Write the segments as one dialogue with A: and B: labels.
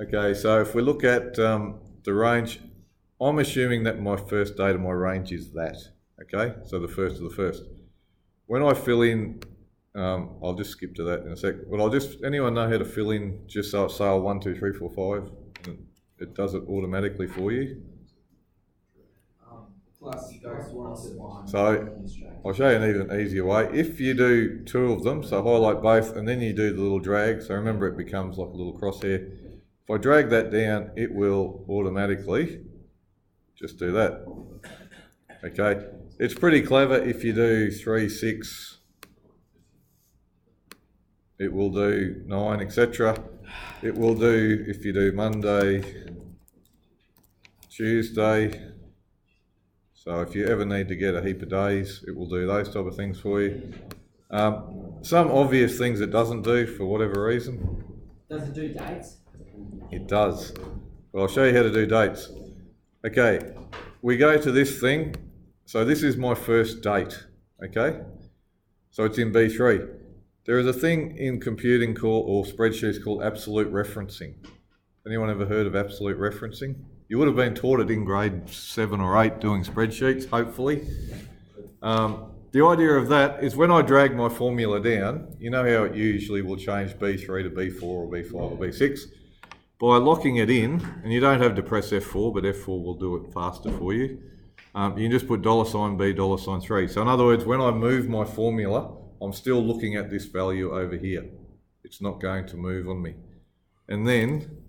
A: Okay, so if we look at the range, I'm assuming that my first date of my range is that. Okay, so the first of the first. When I fill in, I'll just skip to that in a sec. But anyone know how to fill in just so it's sale 1, 2, 3, 4, 5? And it does it automatically for you.
B: Plus goes one.
A: So I'll show you an even easier way. If you do 2 of them, so highlight both, and then you do the little drag. So remember, it becomes like a little crosshair. If I drag that down, it will automatically just do that. Okay, it's pretty clever. If you do 3, 6, it will do 9, etc. It will do, if you do Monday, Tuesday. So if you ever need to get a heap of days, it will do those type of things for you. Some obvious things it doesn't do for whatever reason.
B: Does it do dates?
A: It does. Well, I'll show you how to do dates. Okay, we go to this thing. So this is my first date, okay? So it's in B3. There is a thing in computing or spreadsheets called absolute referencing. Anyone ever heard of absolute referencing? You would have been taught it in grade 7 or 8 doing spreadsheets, hopefully. The idea of that is when I drag my formula down, you know how it usually will change B3 to B4 or B5 or B6? By locking it in, and you don't have to press F4, but F4 will do it faster for you. You can just put $B, $3. So in other words, when I move my formula, I'm still looking at this value over here. It's not going to move on me. And then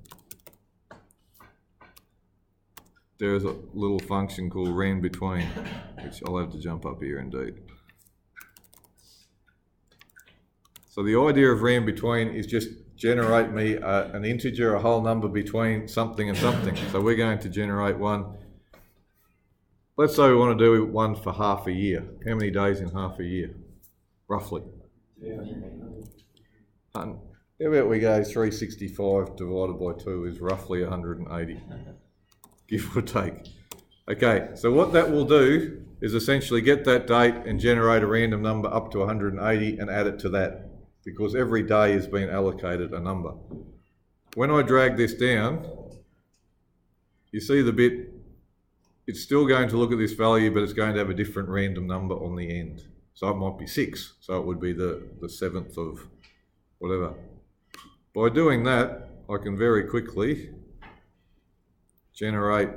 A: there's a little function called rand between, which I'll have to jump up here and do. So the idea of rand between is just generate me an integer, a whole number between something and something. So we're going to generate one. Let's say we want to do one for half a year. How many days in half a year? Roughly. How about we go 365 divided by 2 is roughly 180, give or take. Okay, so what that will do is essentially get that date and generate a random number up to 180 and add it to that, because every day has been allocated a number. When I drag this down, you see the bit, it's still going to look at this value, but it's going to have a different random number on the end. So it might be 6, so it would be the 7th of whatever. By doing that, I can very quickly generate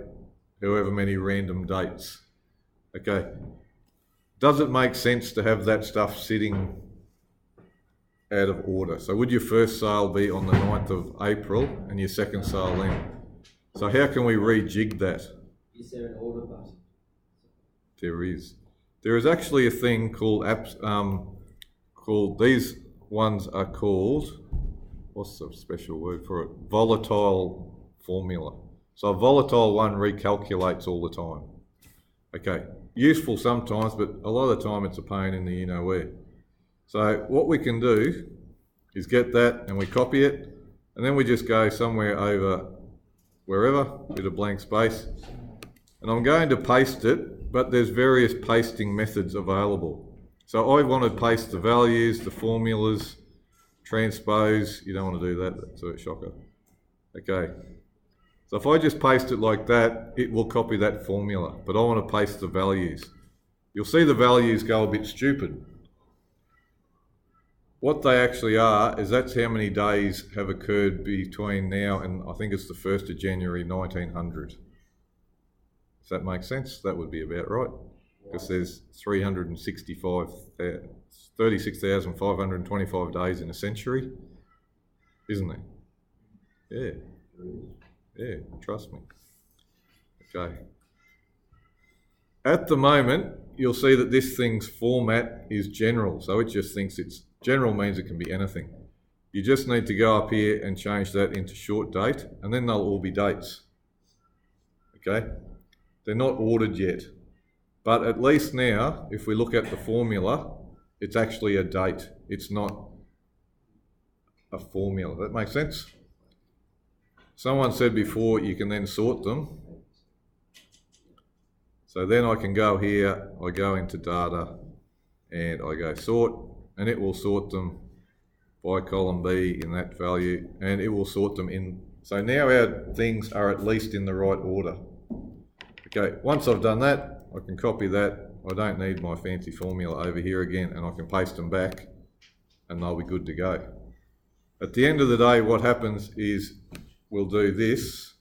A: however many random dates. Okay, does it make sense to have that stuff sitting out of order? So would your first sale be on the 9th of April and your second sale then? So how can we rejig that?
B: Is there an order button?
A: There is. There is actually a thing called these ones are called, what's the special word for it? Volatile formula. So a volatile one recalculates all the time. Okay, useful sometimes, but a lot of the time it's a pain in the you-know-where. So what we can do is get that and we copy it, and then we just go somewhere over wherever with a blank space. And I'm going to paste it, but there's various pasting methods available. So I want to paste the values, the formulas, transpose. You don't want to do that, that's a shocker. Okay. So if I just paste it like that, it will copy that formula, but I want to paste the values. You'll see the values go a bit stupid. What they actually are is that's how many days have occurred between now and I think it's the 1st of January 1900. Does that make sense? That would be about right. Because there's 36,525 days in a century, isn't there? Yeah. Yeah, trust me. Okay. At the moment, you'll see that this thing's format is general. So it just thinks it's general means it can be anything. You just need to go up here and change that into short date, and then they'll all be dates. Okay? They're not ordered yet. But at least now, if we look at the formula, it's actually a date. It's not a formula. That makes sense? Someone said before you can then sort them. So then I can go here, I go into data, and I go sort, and it will sort them by column B in that value, and it will sort them in So now our things are at least in the right order. Okay, once I've done that, I can copy that. I don't need my fancy formula over here again, and I can paste them back and they'll be good to go. At the end of the day, what happens is we'll do this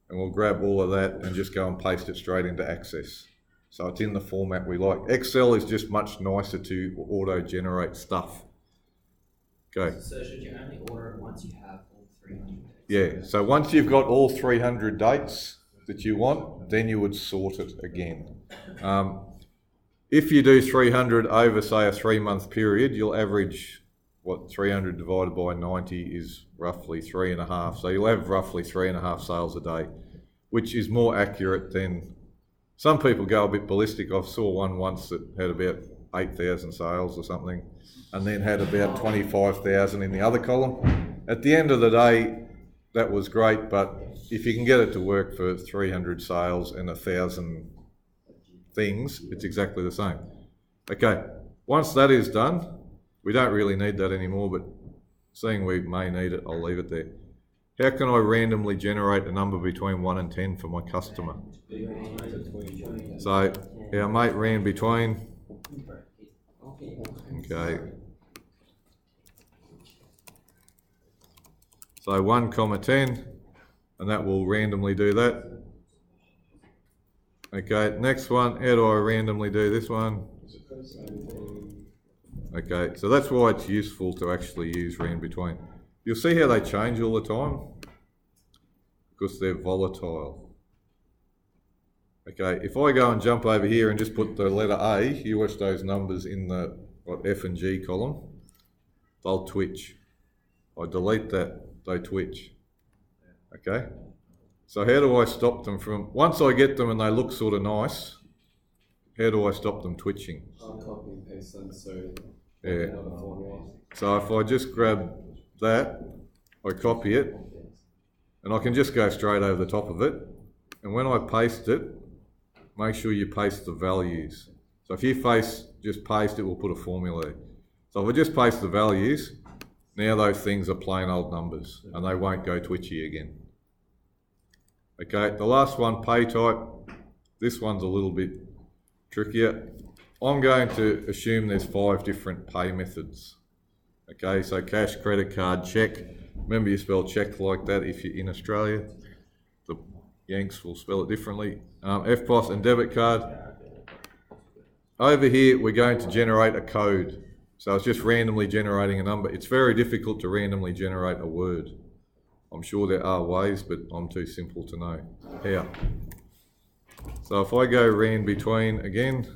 A: and we'll grab all of that and just go and paste it straight into Access. So it's in the format we like. Excel is just much nicer to auto-generate stuff. Okay.
B: So should you only order it once you have all 300 dates?
A: Yeah, so once you've got all 300 dates that you want, then you would sort it again. If you do 300 over, say, a 3-month period, you'll average, 300 divided by 90 is roughly 3.5. So you'll have roughly 3.5 sales a day, which is more accurate than, some people go a bit ballistic. I saw one once that had about 8,000 sales or something, and then had about 25,000 in the other column. At the end of the day, that was great, but if you can get it to work for 300 sales and 1,000 things, it's exactly the same. Okay, once that is done, we don't really need that anymore, but seeing we may need it, I'll leave it there. How can I randomly generate a number between 1 and 10 for my customer? So our mate ran between, okay, so 1, 10, and that will randomly do that. Okay, next one, how do I randomly do this one? Okay, so that's why it's useful to actually use ran between. You'll see how they change all the time, because they're volatile. Okay, if I go and jump over here and just put the letter A, you watch those numbers in the F and G column, they'll twitch. I delete that, they twitch. Okay, so how do I stop them from, once I get them and they look sort of nice, how do I stop them twitching?
C: I'll copy and paste them so
A: Yeah.
C: another formula.
A: So if I just grab that, I copy it, and I can just go straight over the top of it. And when I paste it, make sure you paste the values. So if you just paste it, we'll put a formula there. So if I just paste the values, now those things are plain old numbers, and they won't go twitchy again. Okay, the last one, pay type. This one's a little bit trickier. I'm going to assume there's 5 different pay methods. Okay, so cash, credit card, check. Remember, you spell check like that if you're in Australia. The Yanks will spell it differently. EFTPOS and debit card. Over here, we're going to generate a code. So it's just randomly generating a number. It's very difficult to randomly generate a word. I'm sure there are ways, but I'm too simple to know how. So if I go ran between again,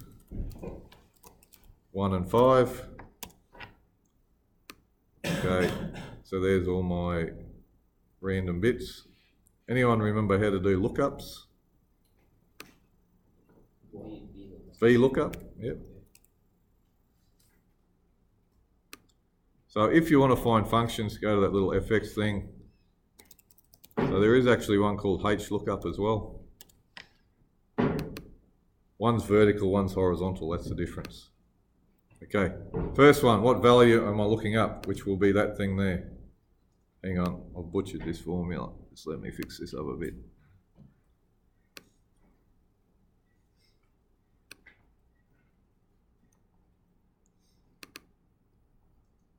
A: 1 and 5. Okay, so there's all my random bits. Anyone remember how to do lookups? VLOOKUP, yep. So if you want to find functions, go to that little FX thing. So there is actually one called HLOOKUP as well. One's vertical, one's horizontal, that's the difference. Okay, first one, what value am I looking up? Which will be that thing there. Hang on, I've butchered this formula. Just let me fix this up a bit.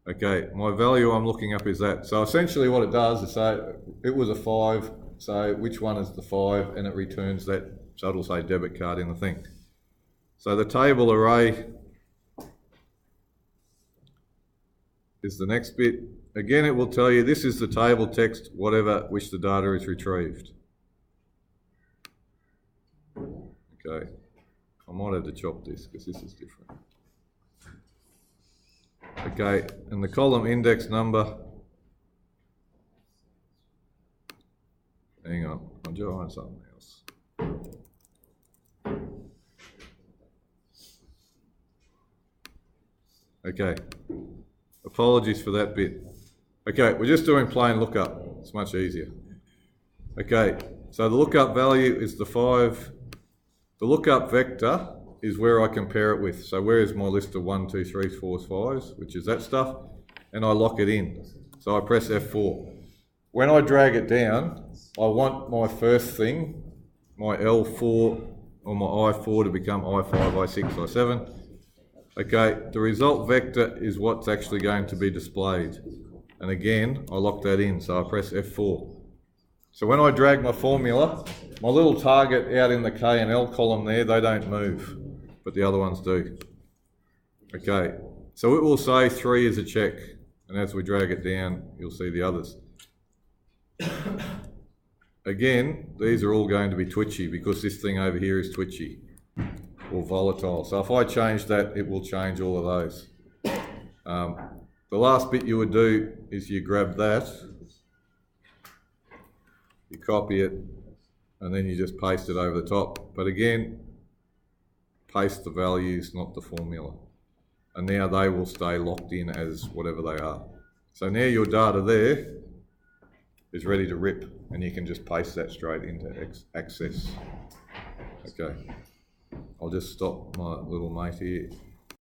A: Okay, my value I'm looking up is that. So essentially what it does is say it was a 5, so which one is the 5, and it returns that, so it'll say debit card in the thing. So the table array is the next bit. Again, it will tell you this is the table text, whatever, which the data is retrieved. Okay, I might have to chop this because this is different. Okay, and the column index number, hang on, I'll try something else. Okay, apologies for that bit. Okay, we're just doing plain lookup, it's much easier. Okay, so the lookup value is the 5. The lookup vector is where I compare it with. So where is my list of 1, 2, 3, 4, 5s, which is that stuff, and I lock it in. So I press F4. when I drag it down, I want my first thing, my L4 or my I4 to become I5, I6, I7. Okay, the result vector is what's actually going to be displayed. And again, I lock that in, so I press F4. So when I drag my formula, my little target out in the K and L column there, they don't move, but the other ones do. Okay, so it will say 3 is a check, and as we drag it down, you'll see the others. Again, these are all going to be twitchy because this thing over here is twitchy or volatile. So if I change that, it will change all of those. The last bit you would do is you grab that, you copy it, and then you just paste it over the top. But again, paste the values, not the formula. And now they will stay locked in as whatever they are. So now your data there is ready to rip, and you can just paste that straight into Access. Okay, I'll just stop my little mate here.